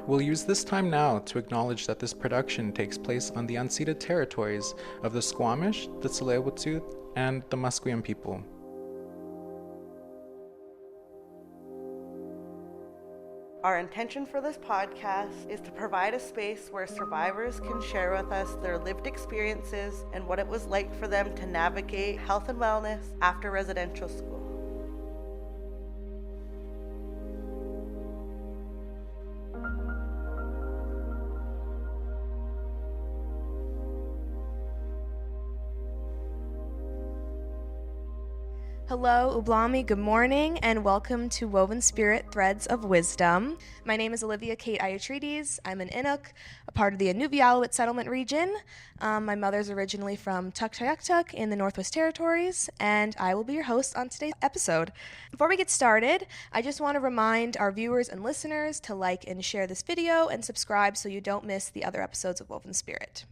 We'll use this time now to acknowledge that this production takes place on the unceded territories of the Squamish, the Tsleil-Watuth, and the Musqueam people. Our intention for this podcast is to provide a space where survivors can share with us their lived experiences and what it was like for them to navigate health and wellness after residential school. Hello, Ublami, good morning, and welcome to Woven Spirit Threads of Wisdom. My name is Olivia Kate Iatridis. I'm an Inuk, a part of the Inuvialuit settlement region. My mother's originally from Tuktoyaktuk in the Northwest Territories, and I will be your host on today's episode. Before we get started, I just want to remind our viewers and listeners to like and share this video and subscribe so you don't miss the other episodes of Woven Spirit.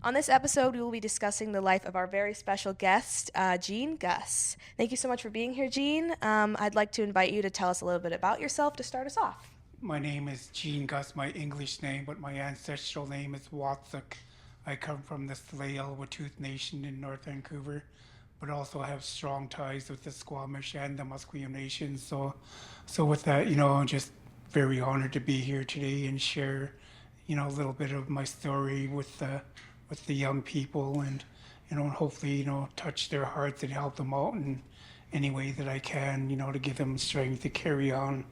On this episode, we will be discussing the life of our very special guest, Gene Gus. Thank you so much for being here, Gene. I'd like to invite you to tell us a little bit about yourself to start us off. My name is Gene Gus, my English name, but my ancestral name is Watsuk. I come from the Tsleil-Watuth Nation in North Vancouver, but also have strong ties with the Squamish and the Musqueam Nation. So with that, I'm just very honored to be here today and share, a little bit of my story with the young people and, hopefully, touch their hearts and help them out in any way that I can, to give them strength to carry on.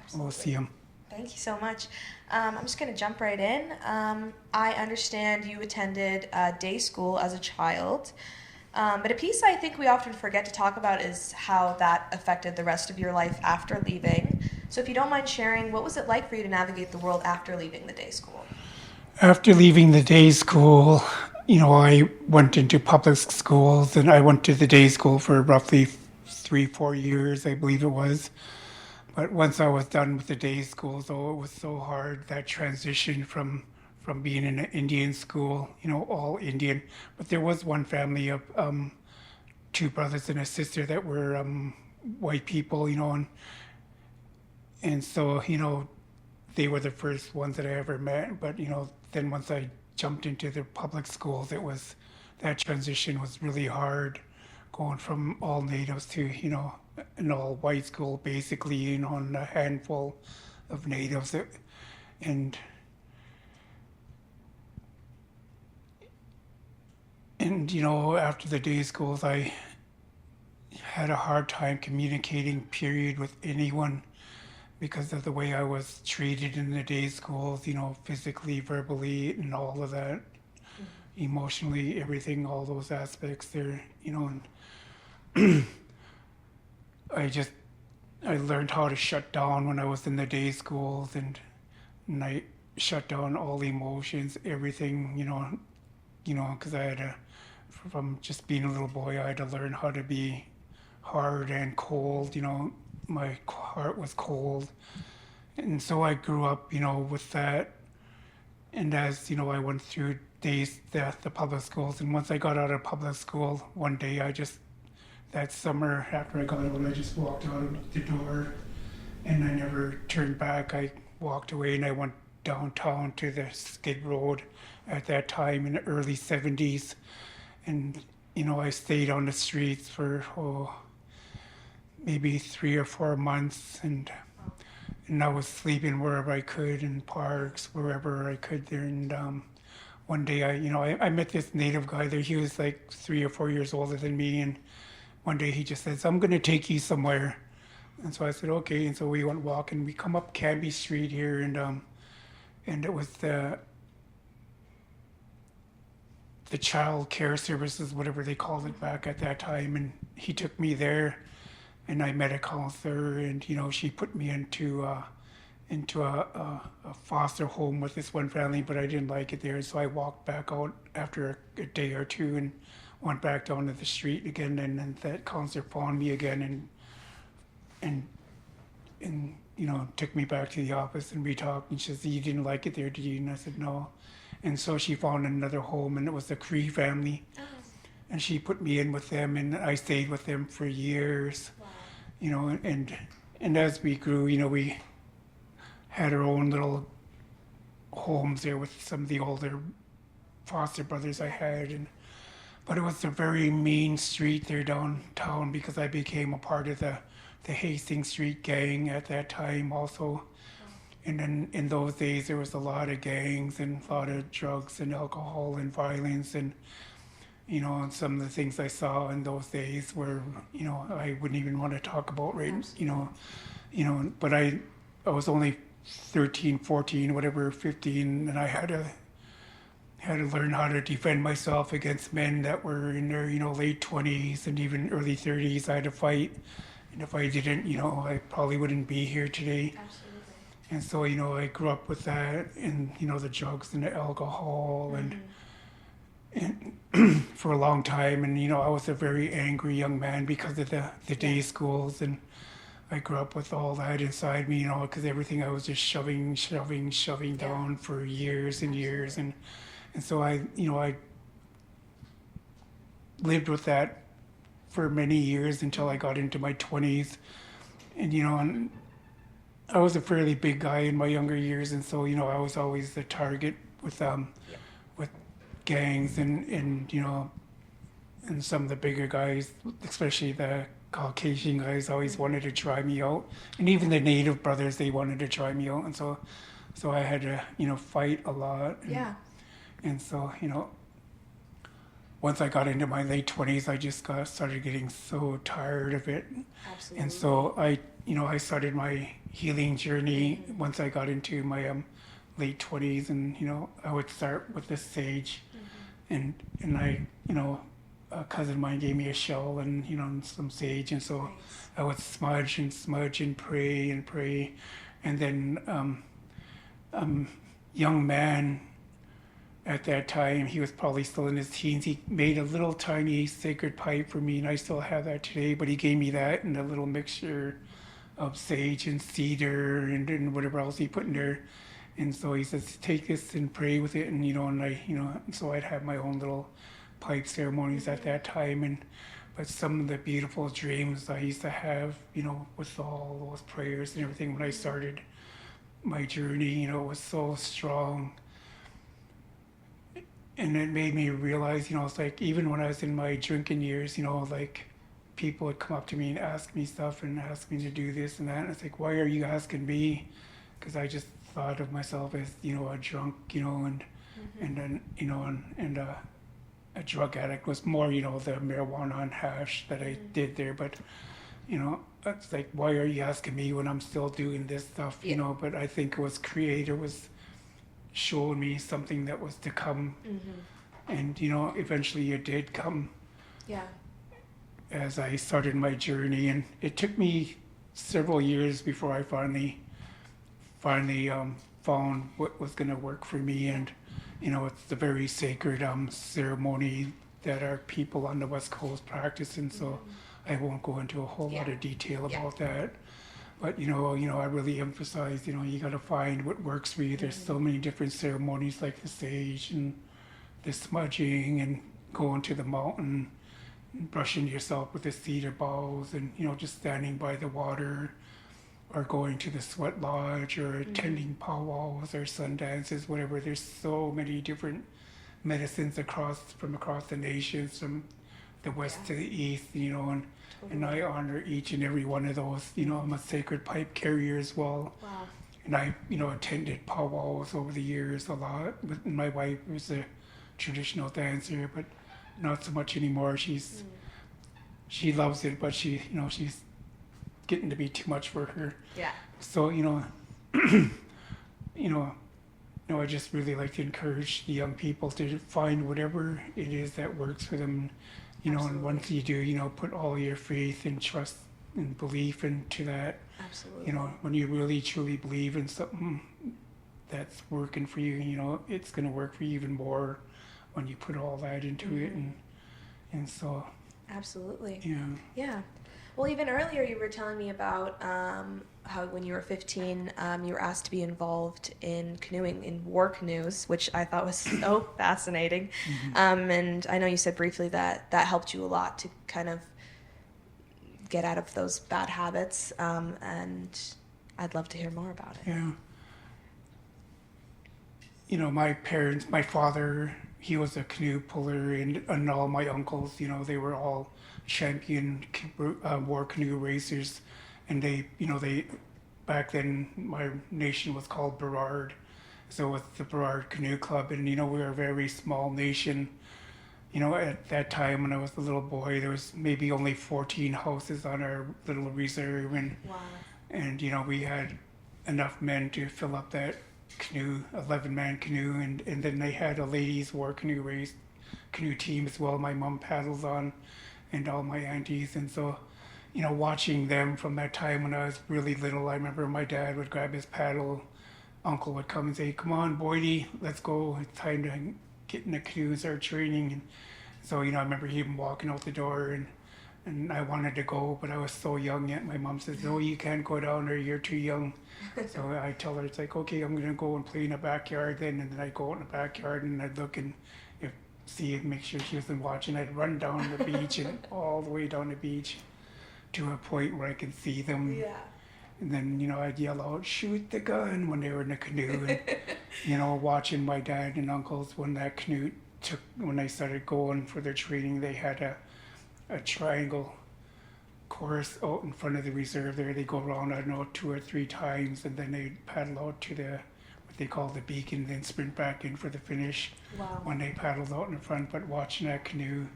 Absolutely. We'll see them. Thank you so much. I'm just going to jump right in. I understand you attended day school as a child, but a piece I think we often forget to talk about is how that affected the rest of your life after leaving. So if you don't mind sharing, what was it like for you to navigate the world after leaving the day school? After leaving the day school, I went into public schools, and I went to the day school for roughly 3-4 years, I believe it was. But once I was done with the day school, though, it was so hard, that transition from being in an Indian school, all Indian. But there was one family of 2 brothers and a sister that were white people, and so, they were the first ones that I ever met. But, then once I jumped into the public schools, that transition was really hard, going from all natives to, an all white school, basically, and a handful of natives. And after the day schools, I had a hard time communicating, period, with anyone, because of the way I was treated in the day schools, physically, verbally, and all of that, emotionally, everything, all those aspects there, and I learned how to shut down when I was in the day schools, and I shut down all emotions, everything, because I had from just being a little boy, I had to learn how to be hard and cold, my heart was cold. And so I grew up, with that. And as, I went through days, the public schools. And once I got out of public school, one day that summer after I got out, I just walked out of the door and I never turned back. I walked away and I went downtown to the Skid Road at that time in the early 70s. And, I stayed on the streets for, maybe 3 or 4 months, and I was sleeping wherever I could, in parks, wherever I could there. And one day I met this native guy there. He was like 3 or 4 years older than me, and one day he just says, "I'm going to take you somewhere." And so I said, okay. And so we went walking. We come up Canby Street here, and it was the child care services, whatever they called it back at that time. And he took me there. And I met a counselor, and she put me into a foster home with this one family, but I didn't like it there, so I walked back out after a day or two and went back down to the street again. And then that counselor found me again and took me back to the office, and we talked. And she said, "You didn't like it there, did you?" And I said, "No." And so she found another home, and it was the Cree family. Oh. And she put me in with them, and I stayed with them for years. Wow. And as we grew, we had our own little homes there with some of the older foster brothers I had, but it was a very mean street there downtown because I became a part of the Hastings Street gang at that time also. And then in those days there was a lot of gangs and a lot of drugs and alcohol and violence, and and some of the things I saw in those days were, I wouldn't even want to talk about right, but I was only 13, 14, whatever, 15, and I had to learn how to defend myself against men that were in their, late 20s and even early 30s. I had to fight, and if I didn't, I probably wouldn't be here today. Absolutely. And so, I grew up with that, and the drugs and the alcohol, and for a long time, and I was a very angry young man because of the day schools, and I grew up with all that inside me, because everything I was just shoving down for years and years, and so I lived with that for many years until I got into my 20s, and and I was a fairly big guy in my younger years, and so I was always the target with gangs and some of the bigger guys, especially the Caucasian guys, always wanted to try me out, and even the Native brothers, they wanted to try me out, and so I had to fight a lot. And so once I got into my late 20s, I just started getting so tired of it. Absolutely. And so I started my healing journey once I got into my late 20s, and I would start with the sage, and I a cousin of mine gave me a shell and some sage, and so I would smudge and pray, and then young man at that time, he was probably still in his teens, he made a little tiny sacred pipe for me, and I still have that today, but he gave me that and a little mixture of sage and cedar and whatever else he put in there. And so he says, take this and pray with it, and so I'd have my own little pipe ceremonies at that time, but some of the beautiful dreams I used to have, with all those prayers and everything when I started my journey, was so strong. And it made me realize, it's like, even when I was in my drinking years, like, people would come up to me and ask me stuff and ask me to do this and that. And it's like, why are you asking me? Because I just thought of myself as, a drunk, and then, and a drug addict was more, the marijuana and hash that I did there. But, it's like, why are you asking me when I'm still doing this stuff, But I think it was Creator was showing me something that was to come, and eventually it did come as I started my journey, and it took me several years before I finally found what was going to work for me. And it's the very sacred ceremony that our people on the West Coast practice, and so I won't go into a whole lot of detail about that. But I really emphasize, you got to find what works for you. There's so many different ceremonies, like the sage and the smudging and going to the mountain and brushing yourself with the cedar boughs, and just standing by the water, or going to the sweat lodge, or attending powwows or sun dances, whatever. There's so many different medicines from across the nations, from the west to the east, and I honor each and every one of those. I'm a sacred pipe carrier as well. Wow. And I, attended powwows over the years a lot. But my wife was a traditional dancer, but not so much anymore. She loves it, but she's getting to be too much for her. Yeah. So, I just really like to encourage the young people to find whatever it is that works for them. And once you do, put all your faith and trust and belief into that. Absolutely. When you really truly believe in something that's working for you, it's going to work for you even more when you put all that into it. And so. Absolutely. Yeah. Yeah. Well, even earlier you were telling me about how when you were 15, you were asked to be involved in canoeing, in war canoes, which I thought was so fascinating. And I know you said briefly that helped you a lot to kind of get out of those bad habits, and I'd love to hear more about it. Yeah. my parents, my father, he was a canoe puller, and all my uncles, they were all champion war canoe racers, and they back then my nation was called Burrard, so with the Burrard Canoe Club, and we were a very small nation. At that time when I was a little boy, there was maybe only 14 houses on our little reserve, and Wow. and we had enough men to fill up that canoe, 11-man canoe, and then they had a ladies war canoe team as well. My mom paddles on, and all my aunties, and so watching them from that time when I was really little. I remember my dad would grab his paddle, uncle would come and say, "Come on, Boydie, let's go. It's time to get in the canoe and start training." And so I remember him walking out the door, and I wanted to go, but I was so young yet. My mom says, "No, you can't go down there. You're too young." So I tell her, it's like, "Okay, I'm gonna go and play in the backyard then." And then I go out in the backyard and I'd look and make sure she wasn't watching. I'd run down the beach and all the way down the beach to a point where I could see them. Yeah. And then, I'd yell out, "Shoot the gun," when they were in the canoe. And, watching my dad and uncles when that canoe when they started going for their training, they had a triangle course out in front of the reserve there. They go around, I don't know, 2 or 3 times, and then they paddle out to what they call the beacon, then sprint back in for the finish. Wow. When they paddled out in the front. But watching that canoe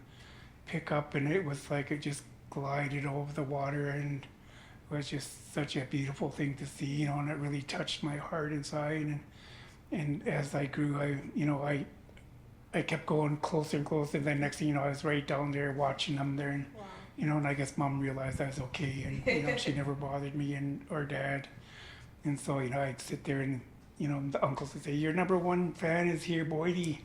pick up, and it was like it just glided over the water, and it was just such a beautiful thing to see, and it really touched my heart inside. And as I grew, I kept going closer and closer. Then next thing you know, I was right down there watching them there, and Wow. And I guess Mom realized I was okay, and she never bothered me or Dad. And so I'd sit there, and the uncles would say, "Your number one fan is here, Boydie."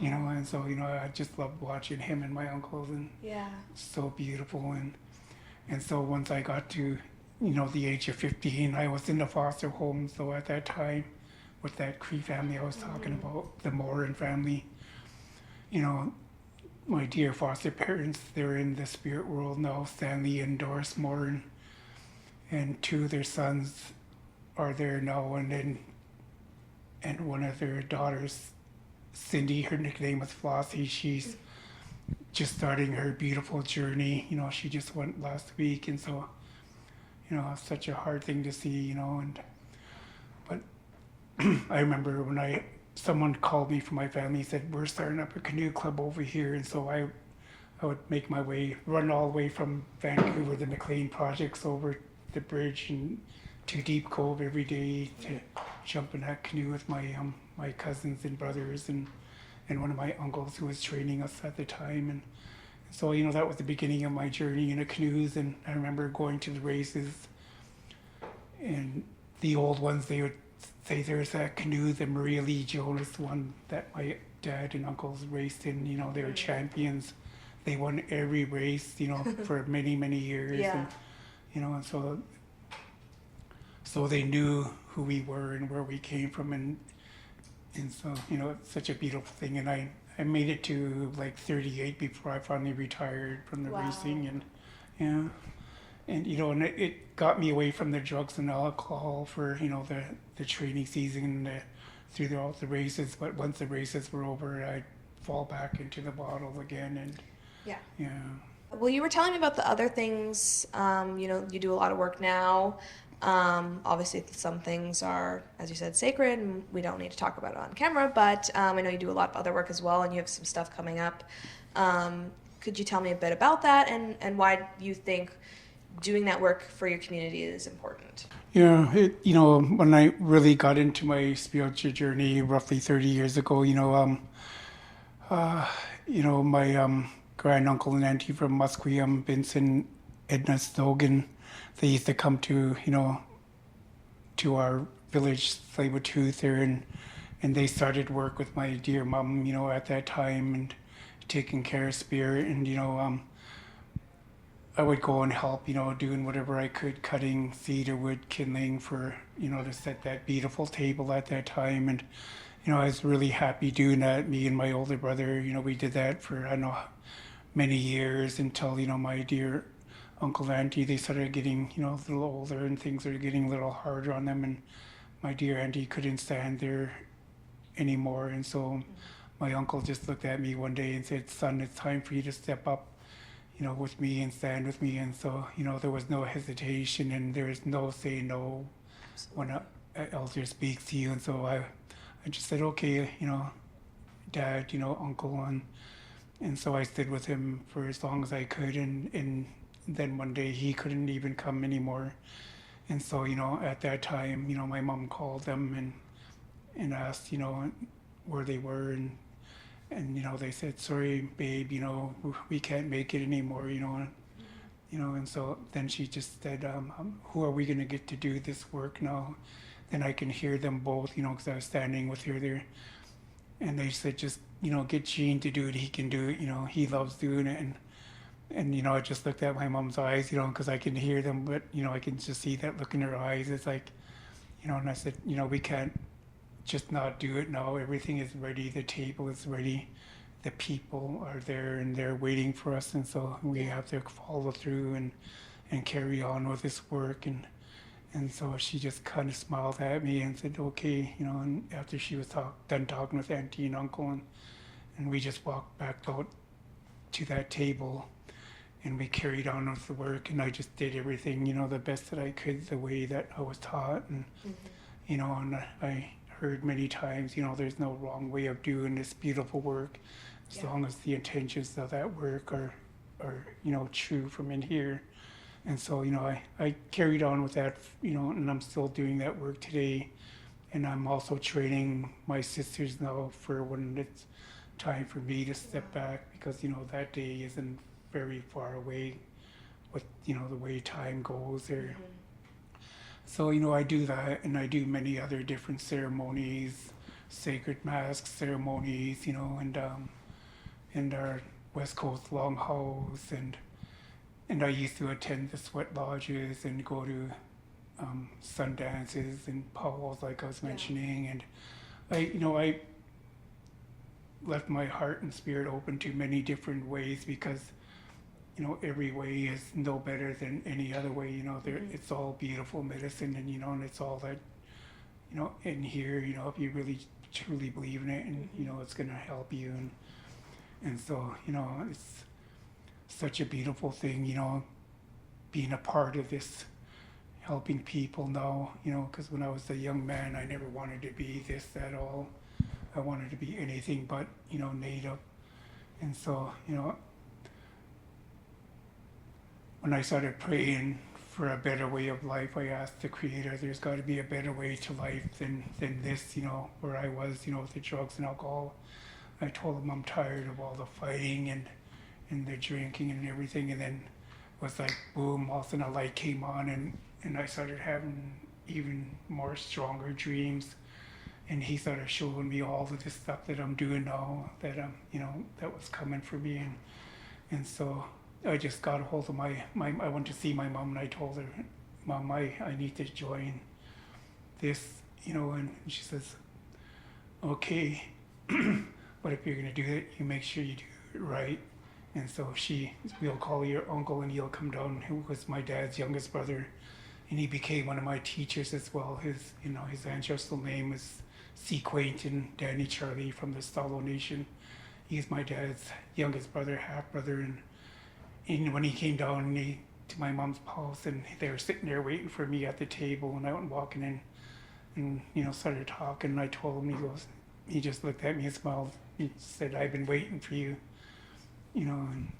And so I just loved watching him and my uncles, and Yeah. so beautiful. And so once I got to the age of 15, I was in the foster home. So at that time, with that Cree family I was talking about, the Moran family, my dear foster parents, they're in the spirit world now, Stanley and Doris Moran, and 2 of their sons are there now, and one of their daughters, Cindy, her nickname was Flossie, she's just starting her beautiful journey. She just went last week, and so it's such a hard thing to see, but I remember when someone called me from my family, said, "We're starting up a canoe club over here," and so I would make my way, run all the way from Vancouver, the McLean projects, over the bridge and to Deep Cove every day to jump in that canoe with my cousins and brothers and one of my uncles who was training us at the time. And so that was the beginning of my journey in the canoes. And I remember going to the races, and the old ones, they would say, "There's that canoe, the Maria Lee Jonas one that my dad and uncles raced in. They were champions. They won every race, for many, many years." Yeah. And so they knew who we were and where we came from, and so it's such a beautiful thing. And I made it to like 38 before I finally retired from the Wow. racing, and and it got me away from the drugs and alcohol for the training season, through all the races. But once the races were over, I'd fall back into the bottle again, and Yeah. Well, you were telling me about the other things. You do a lot of work now. Obviously, some things are, as you said, sacred, and we don't need to talk about it on camera, but I know you do a lot of other work as well, and you have some stuff coming up. Could you tell me a bit about that, and why you think doing that work for your community is important? Yeah, when I really got into my spiritual journey roughly 30 years ago, my grand uncle and auntie from Musqueam, Vincent, Edna Stogan, they used to come to our village, Tsleil-Watuth there, and they started work with my dear mom, at that time, and taking care of spirit. And I would go and help, doing whatever I could, cutting cedar wood, kindling for, to set that beautiful table at that time. And I was really happy doing that. Me and my older brother, we did that for, I don't know, many years, until my dear uncle and auntie, they started getting a little older, and things are getting a little harder on them. And my dear auntie couldn't stand their anymore. And so my uncle just looked at me one day and said, "Son, it's time for you to step up, with me and stand with me." And so, there was no hesitation, and there is no say no when an elder speaks to you. And so I just said, "Okay, Dad, Uncle," and so I stood with him for as long as I could, and then one day he couldn't even come anymore. And so, at that time, my mom called them and asked, where they were, and they said, "Sorry, babe, we can't make it anymore," and so then she just said, "Who are we going to get to do this work now?" Then I can hear them both, because I was standing with her there, and they said, "Just, get Gene to do it. He can do it. He loves doing it." And I just looked at my mom's eyes, because I can hear them, but I can just see that look in her eyes. It's like, and I said, "We can't just not do it now. Everything is ready. The table is ready. The people are there, and they're waiting for us. And so we have to follow through and carry on with this work." And so she just kind of smiled at me and said, "Okay," and after she was done talking with Auntie and Uncle, and we just walked back out to that table, and we carried on with the work, and I just did everything, the best that I could, the way that I was taught. And, and I heard many times, there's no wrong way of doing this beautiful work, as long as the intentions of that work are true from in here. And so, I carried on with that, and I'm still doing that work today. And I'm also training my sisters now for when it's time for me to step back, because, that day isn't very far away with, the way time goes there. So, I do that, and I do many other different ceremonies, sacred mask ceremonies, and our West Coast Longhouse, and I used to attend the sweat lodges and go to sun dances and powwows, like I was mentioning, and I left my heart and spirit open to many different ways, because every way is no better than any other way. It's all beautiful medicine, and it's all that, in here, if you really truly believe in it, and it's going to help you, and so it's such a beautiful thing, being a part of this, helping people now, because when I was a young man, I never wanted to be this at all. I wanted to be anything but, Native. And so, when I started praying for a better way of life, I asked the Creator, there's got to be a better way to life than this, where I was, with the drugs and alcohol. I told him I'm tired of all the fighting and the drinking and everything. And then it was like, boom, all of a sudden a light came on, and I started having even more stronger dreams. And he started showing me all of this stuff that I'm doing now, that that was coming for me. And so I just got a hold of I went to see my mom, and I told her, "Mom, I need to join this," and she says, "Okay, but if you're going to do it, you make sure you do it right." And so we'll call your uncle, and he'll come down, who was my dad's youngest brother, and he became one of my teachers as well. His ancestral name is Quainton Danny Charlie from the Tsleil-Watuth Nation. He's my dad's youngest brother, half brother, and when he came down to my mom's house, and they were sitting there waiting for me at the table, and I went walking in, and started talking, and I told him, he just looked at me and smiled. He said, "I've been waiting for you," and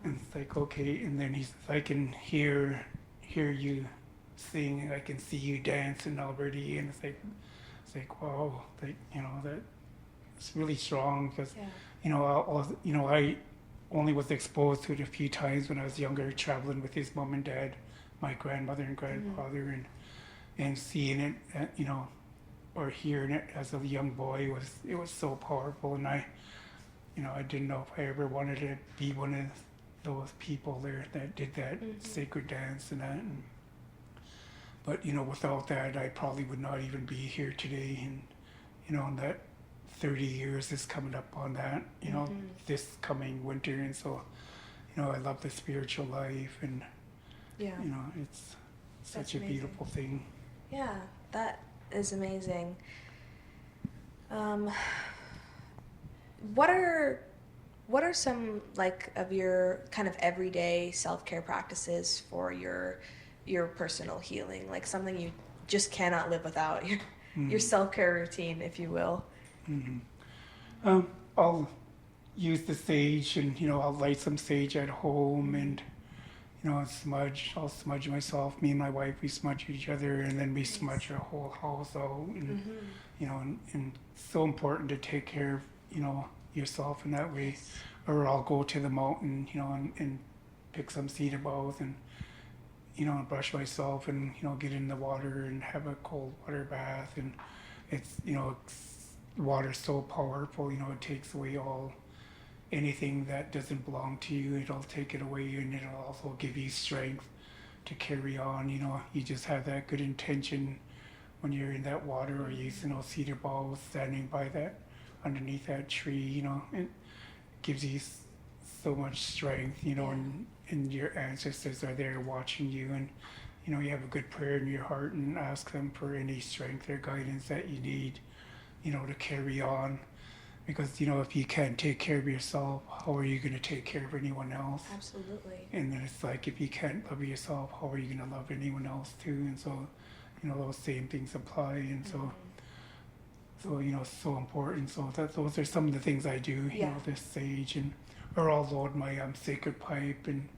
it's like, okay. And then he says, "I can hear you sing, I can see you dancing already," and it's like wow, that it's really strong, because I only was exposed to it a few times when I was younger, traveling with his mom and dad, my grandmother and grandfather, and seeing it, or hearing it as a young boy, it was so powerful. And I didn't know if I ever wanted to be one of those people there that did that sacred dance and that. But without that, I probably would not even be here today. And that 30 years is coming up on that, this coming winter. And so, I love the spiritual life, and it's such a beautiful thing. Yeah, that is amazing. What are some like of your kind of everyday self-care practices for your personal healing? Like something you just cannot live without, your self-care routine, if you will. I'll use the sage, and I'll light some sage at home, and I'll smudge myself. Me and my wife, we smudge each other, and then we smudge our whole house out. And and it's so important to take care of yourself in that way. Or I'll go to the mountain, and pick some cedar boughs and brush myself, and get in the water and have a cold water bath. And it's water's so powerful. It takes away anything that doesn't belong to you. It'll take it away, and it'll also give you strength to carry on. You just have that good intention when you're in that water, or using those cedar boughs, standing by that, underneath that tree. It gives you so much strength. And your ancestors are there watching you, and you have a good prayer in your heart, and ask them for any strength or guidance that you need, to carry on. Because, if you can't take care of yourself, how are you going to take care of anyone else? Absolutely. And then it's like, if you can't love yourself, how are you going to love anyone else too? And so, those same things apply. And so, it's so important. So those are some of the things I do, this sage, or I'll load my sacred pipe and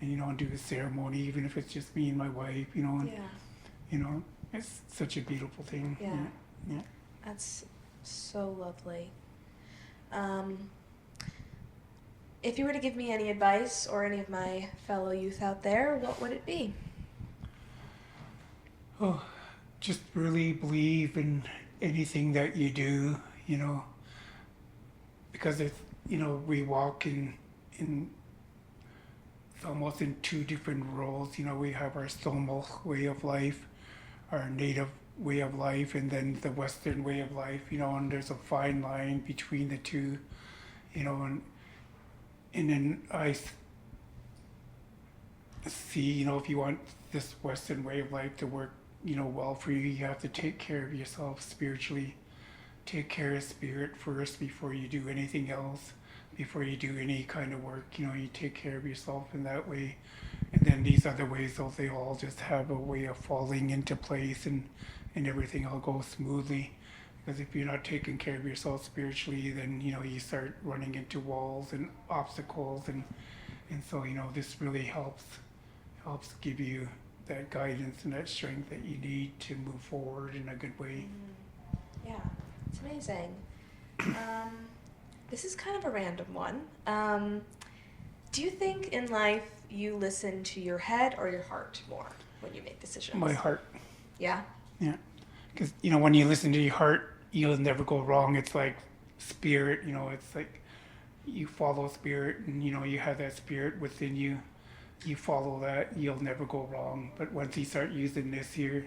do a ceremony, even if it's just me and my wife, it's such a beautiful thing. Yeah. That's so lovely. If you were to give me any advice, or any of my fellow youth out there, what would it be? Oh, just really believe in anything that you do, because it's, we walk in almost in two different roles. We have our Tsleil-Watuth way of life, our native way of life, and then the Western way of life, and there's a fine line between the two, and then I see, if you want this Western way of life to work, well for you, you have to take care of yourself spiritually. Take care of spirit first before you do anything else. Before you do any kind of work, you take care of yourself in that way. And then these other ways, they all just have a way of falling into place, and everything will go smoothly. Because if you're not taking care of yourself spiritually, then, you start running into walls and obstacles. And so, this really helps give you that guidance and that strength that you need to move forward in a good way. Yeah, it's amazing. This is kind of a random one. Do you think in life you listen to your head or your heart more when you make decisions? My heart. Yeah? Yeah. Because, when you listen to your heart, you'll never go wrong. It's like spirit, it's like you follow spirit, and, you have that spirit within you. You follow that, you'll never go wrong. But once you start using this here,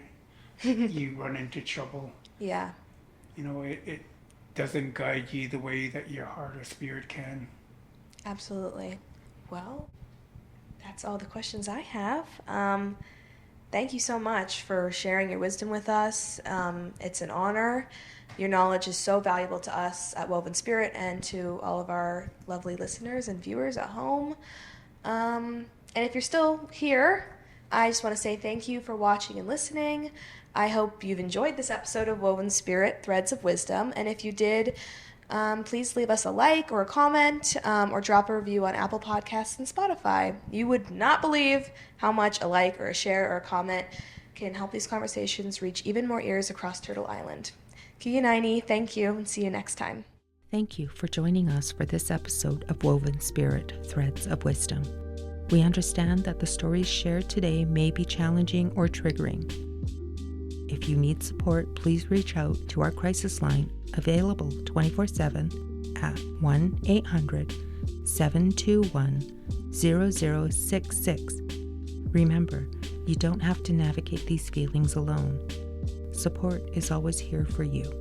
you run into trouble. Yeah. It doesn't guide you the way that your heart or spirit can. Absolutely. Well, that's all the questions I have. Thank you so much for sharing your wisdom with us. It's an honor. Your knowledge is so valuable to us at Woven Spirit, and to all of our lovely listeners and viewers at home. And if you're still here, I just want to say thank you for watching and listening. I hope you've enjoyed this episode of Woven Spirit, Threads of Wisdom. And if you did, please leave us a like or a comment, or drop a review on Apple Podcasts and Spotify. You would not believe how much a like or a share or a comment can help these conversations reach even more ears across Turtle Island. Kianaini, thank you, and see you next time. Thank you for joining us for this episode of Woven Spirit, Threads of Wisdom. We understand that the stories shared today may be challenging or triggering. If you need support, please reach out to our crisis line, available 24/7 at 1-800-721-0066. Remember, you don't have to navigate these feelings alone. Support is always here for you.